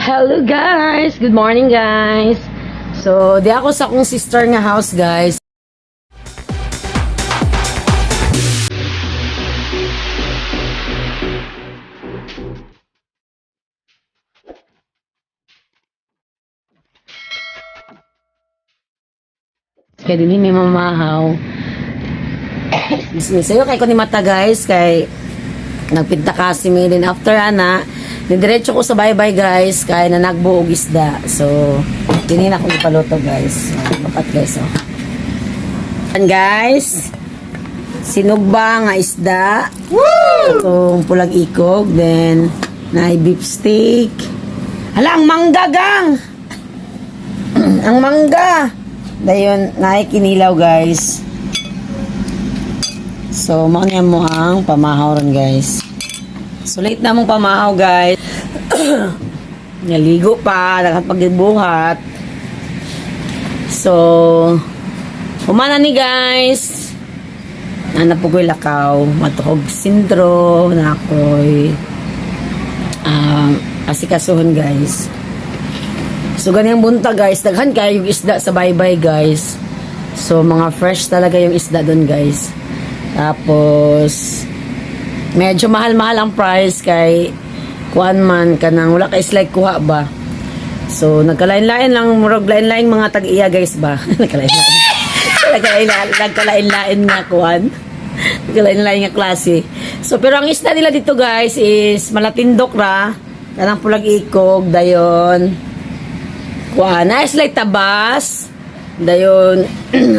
Hello guys! Good morning guys! So, di ako sa akong sister nga house guys. Kaya din may mamahaw. Sayo kay ko ni mata guys, kay nagpinta kasi mi din after ana. Diretso ko sa bye-bye guys, kaya na nagbuog isda. So, dinin ako ipaluto guys. Bakat guys, oh. And guys, sinugba nga isda. Woo! Itong pulag ikog. Then, na beef steak. Hala, ang mangga gang! Ang mangga! Dayon, kinilaw guys. So, makanya mo ang pamahaw ron guys. So, late na mong pamahaw, guys. Naligo pa, nakapagbuhat. So, humana ni guys. Nanap ko lakaw. Matuhog sindro. Na ako'y asikasuhon, guys. So, ganyang bunta, guys. Daghan kayo yung isda sa bye-bye, guys. So, mga fresh talaga yung isda doon, guys. Tapos, medyo mahal-mahal ang price kay kuan man kanang wala kay slide kuha ba. So nagkalain-lain lang murag lain-lain mga tag-iya guys ba. Nagkalain-lain nga kuan. Nagkalain-lain nga klase. So pero ang isda nila dito guys is malatindok ra. Kanang pulag ikog dayon. Kuan na slide tabas. Dayon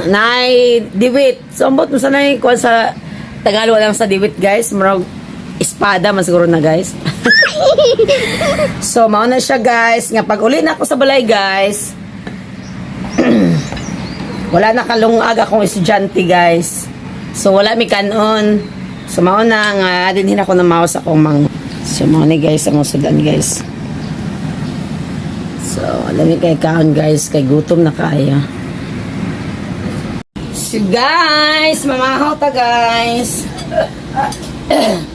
nay diwit. So ambot mo sanay kuan sa Tagalog lang sa diwit guys. Marag espada man siguro na guys. So mauna siya guys. Nga pag uli na ako sa balay guys. Wala na kalungag akong estudyante guys. So wala mi kanon. So mauna nga dinhin ako na maos akong mang. So mauna guys ang usudan guys. So alam mi kay kaon guys. Kay gutom na kaya. So guys, mamahaw ta guys.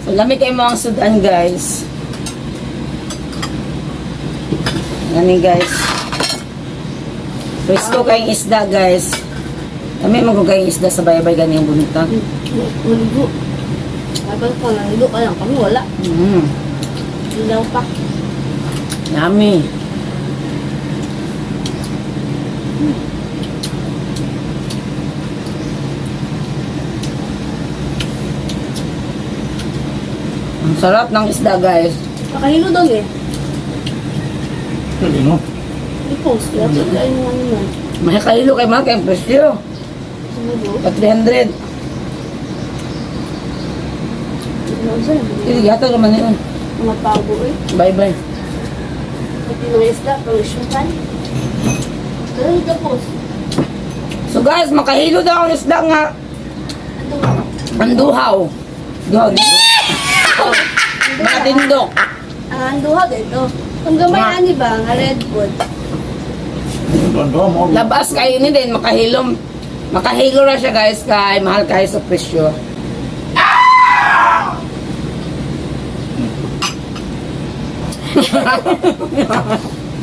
So lamig kayo mga sudan guys. Yan guys. Presko kayong isda guys. Kami magugayong isda sa bye-bye ganyan bunita. Maligo. Kapag pa naligo ka lang kami wala. Ilaw pa. Yummy. Ang sarap ng isda guys. Makahilo daw eh. Hindi mo. I-post. Lapit ka yung ano man. May kahilo kay mga kayong presyo. Sumubo. Pa 300. Ano sa'yo? Hindi yata naman yun. Mga pabo eh. Bye-bye. Pati mga isda. Pang-isyukan. Pero hindi ka post. So guys, makahilo daw ang isda nga. Ito nga. Anduhaw. Duhaw dito. Matindok. Ang anduhag ito. Kung gamay ani ba, nga red food. Labas kayo ni din, makahilo. Makahilo na siya guys, kay mahal kayo sa presyo.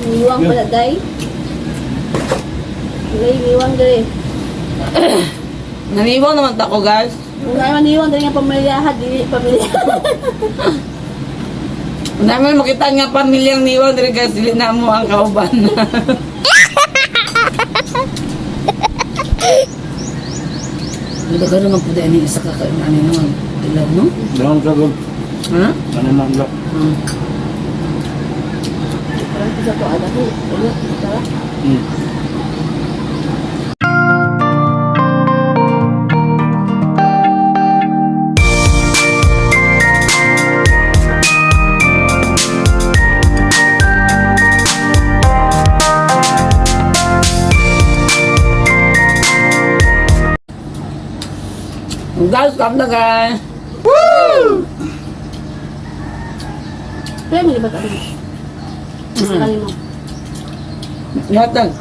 Niwang pala day. Niwang dali. Naniwang naman ako guys. Kung naman niwang dali nga pamilyahan, di pamilya. Kung namin makita nga pamilyang niwang dili guys, dili na mo ang kauban. Hindi ka naman po dahil isa kakain na naman. Ilaw, no? Dalam sagol. Ha? Ano man lang. Parang isa ko ada ko. Ano? Tara. Guys, come na guys. Kaya mo libat ano? Sa kanino? Yatag.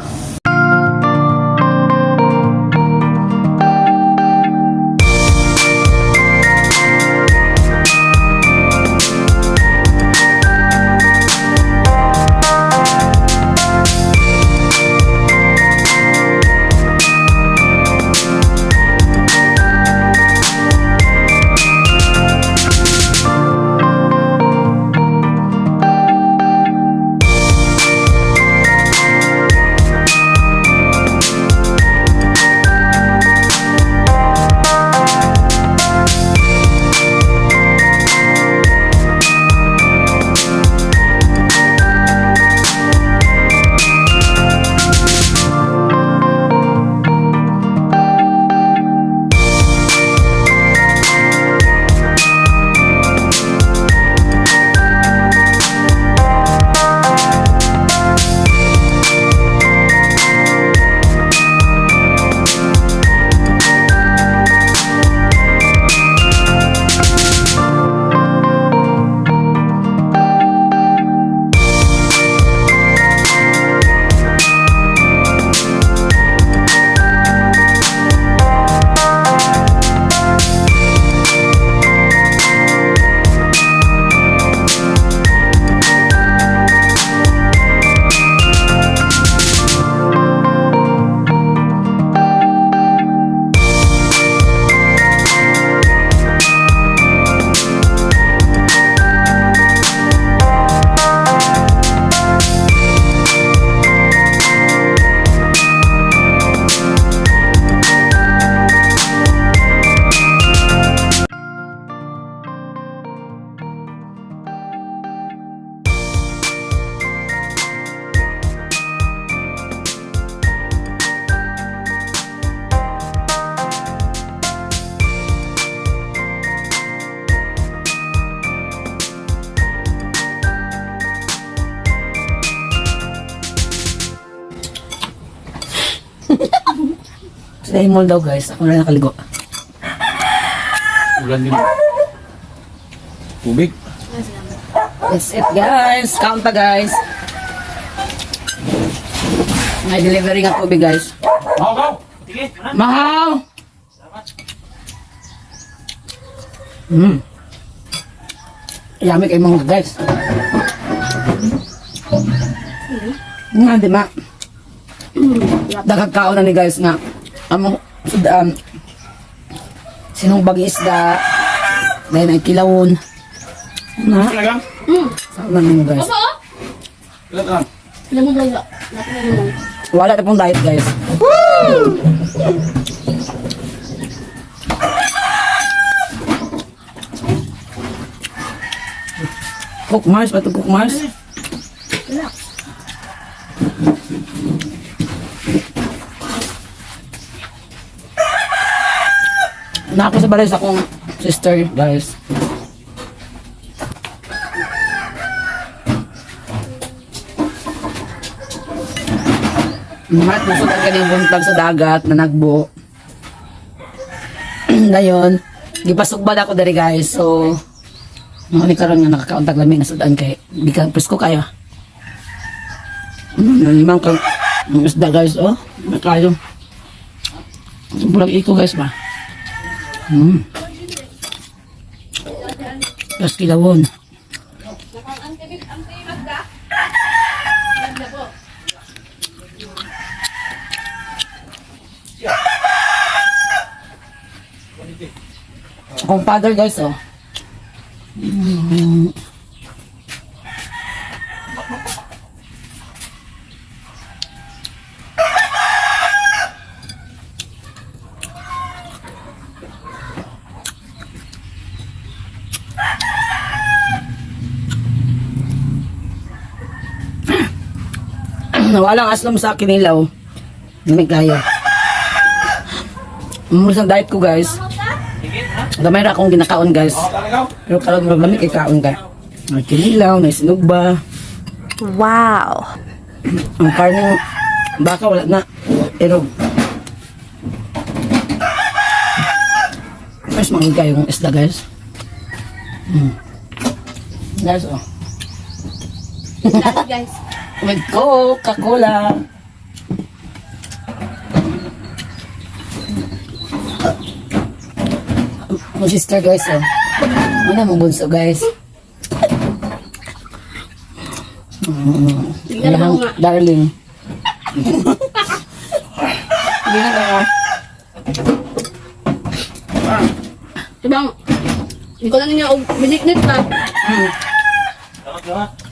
Sa mall daw guys, ako na nakaligo. Ulan din. Tubig. That's it guys. Count na guys. May delivery nga tubig guys. Go! Sige, Mahal! Yummy kay mga guys. Nga, di ba? Dagagkaon na ni guys nga. Among sudaan. Sinugbag isda. Dahil ay kilawon. Na? Talaga? Saan na ninyo guys? Ilan ka? Alam mo ba? Nakita mo. Wala na pong diet guys. Cook Mars, ba't Cook Mars? Wala. Na ako sa balay sa akong sister guys. Mat, gusto ka kanyang buntag sa dagat na nagbo. Dayon, gipasugban ako dari guys. So, mga karon nga nakakauntag lamig na sudan kay di ka presko kayo. Limang ka isda guys, oh. May kayo. Bulag iko guys ba? Tapos kilawon. Akong father guys, oh. Walang aslam sa akin nilaw. Hindi kayo. Mulis ang diet ko guys. Gamay ra akong ginakaon guys. Pero karon malamig kay kaon ka. May kinilaw, may sinugba. Wow. Ang karne baka wala na. Pero mas mangga yung isda guys. Guys, oh. Guys. With Coca-Cola. Mo sister guys, oh. Ano mo bunso guys? Tingnan mo nga. Darling. Hindi na kaya. Ibang, hindi ko na ninyo biniknit pa.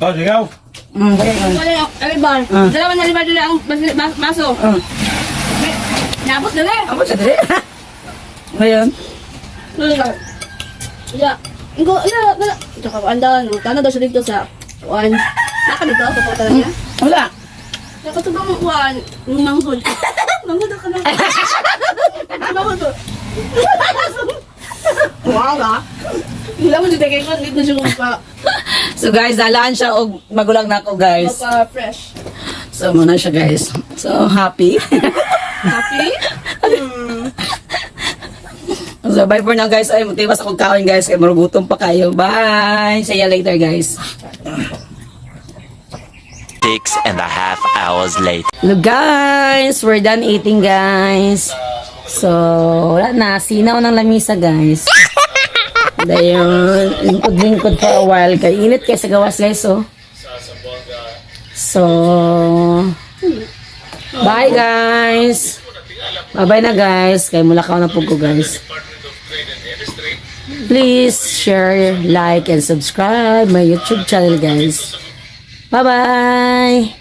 Oh, sigaw. Kaya Hindi ko na alibar. Dalawa na alibar nila ang baso. Napos nila eh. Ako sa dali. Ngayon. Yeah. Ingo, ina. Ito ka, andan. Tana daw siya dito sa one. Naka dito, sa kota niya. Wala. Nakatubang mo one. Yung manghod. Manghod ka na. Manghod. Wow ba? Hindi mo dito kayo. Dito siya pa. So guys, nalaan siya og magulang na ako guys. Fresh. So muna siya guys. So happy. Happy? So bye for now guys. Ay mutiwas akong kaon guys. Kaya marugutom pa kayo. Bye. See you later guys. 6.5 hours later. Hello guys. We're done eating guys. So wala na. Sinaw ng lamisa guys. Dayon. Lingkod-lingkod for a while. Kaya init kayo sa gawas guys oh. So bye guys. Bye-bye na guys. Kaya mula ka na po ko guys. Please share, like, and subscribe my YouTube channel guys. Bye-bye!